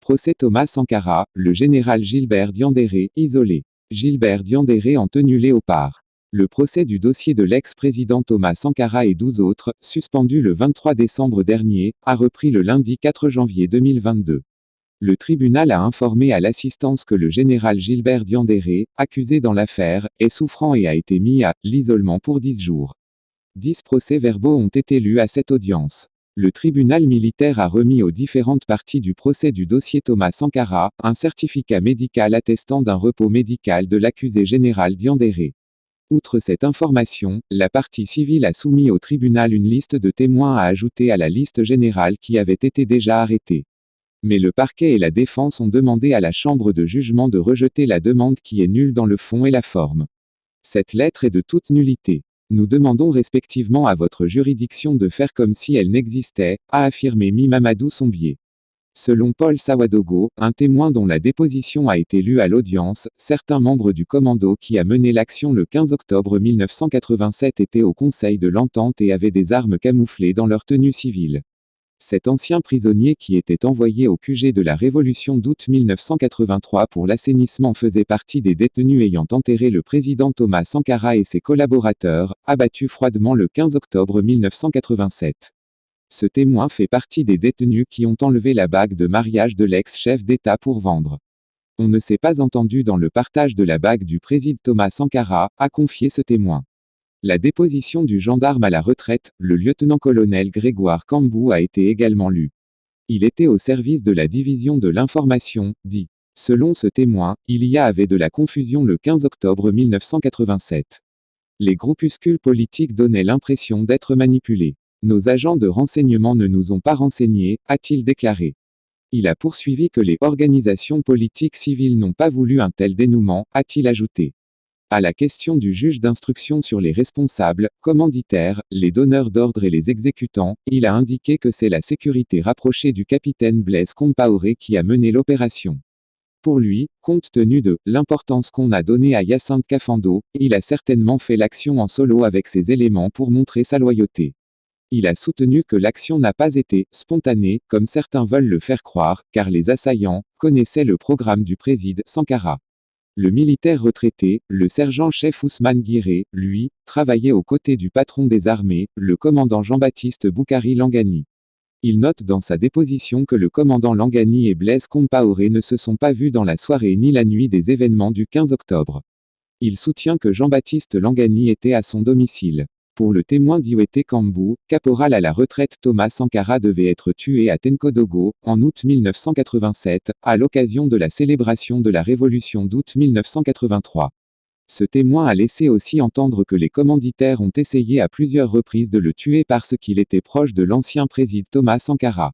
Procès Thomas Sankara, le général Gilbert Diendéré, isolé. Gilbert Diendéré en tenue léopard. Le procès du dossier de l'ex-président Thomas Sankara et 12 autres, suspendu le 23 décembre dernier, a repris le lundi 4 janvier 2022. Le tribunal a informé à l'assistance que le général Gilbert Diendéré, accusé dans l'affaire, est souffrant et a été mis à l'isolement pour 10 jours. 10 procès-verbaux ont été lus à cette audience. Le tribunal militaire a remis aux différentes parties du procès du dossier Thomas Sankara, un certificat médical attestant d'un repos médical de l'accusé général Diendéré. Outre cette information, la partie civile a soumis au tribunal une liste de témoins à ajouter à la liste générale qui avait été déjà arrêtée. Mais le parquet et la défense ont demandé à la chambre de jugement de rejeter la demande qui est nulle dans le fond et la forme. Cette lettre est de toute nullité. Nous demandons respectivement à votre juridiction de faire comme si elle n'existait, a affirmé Mamadou Sombier. Selon Paul Sawadogo, un témoin dont la déposition a été lue à l'audience, certains membres du commando qui a mené l'action le 15 octobre 1987 étaient au Conseil de l'Entente et avaient des armes camouflées dans leur tenue civile. Cet ancien prisonnier qui était envoyé au QG de la Révolution d'août 1983 pour l'assainissement faisait partie des détenus ayant enterré le président Thomas Sankara et ses collaborateurs, abattus froidement le 15 octobre 1987. Ce témoin fait partie des détenus qui ont enlevé la bague de mariage de l'ex-chef d'État pour vendre. On ne s'est pas entendu dans le partage de la bague du président Thomas Sankara, a confié ce témoin. La déposition du gendarme à la retraite, le lieutenant-colonel Grégoire Cambou a été également lue. Il était au service de la division de l'information, dit. Selon ce témoin, il y avait de la confusion le 15 octobre 1987. Les groupuscules politiques donnaient l'impression d'être manipulés. Nos agents de renseignement ne nous ont pas renseignés, a-t-il déclaré. Il a poursuivi que les organisations politiques civiles n'ont pas voulu un tel dénouement, a-t-il ajouté. À la question du juge d'instruction sur les responsables, commanditaires, les donneurs d'ordre et les exécutants, il a indiqué que c'est la sécurité rapprochée du capitaine Blaise Compaoré qui a mené l'opération. Pour lui, compte tenu de l'importance qu'on a donnée à Hyacinthe Kafando, il a certainement fait l'action en solo avec ses éléments pour montrer sa loyauté. Il a soutenu que l'action n'a pas été spontanée, comme certains veulent le faire croire, car les assaillants connaissaient le programme du président Sankara. Le militaire retraité, le sergent-chef Ousmane Guiré, lui, travaillait aux côtés du patron des armées, le commandant Jean-Baptiste Boukari Langani. Il note dans sa déposition que le commandant Langani et Blaise Compaoré ne se sont pas vus dans la soirée ni la nuit des événements du 15 octobre. Il soutient que Jean-Baptiste Langani était à son domicile. Pour le témoin Diwete Kambou, caporal à la retraite Thomas Sankara devait être tué à Tenkodogo, en août 1987, à l'occasion de la célébration de la Révolution d'août 1983. Ce témoin a laissé aussi entendre que les commanditaires ont essayé à plusieurs reprises de le tuer parce qu'il était proche de l'ancien président Thomas Sankara.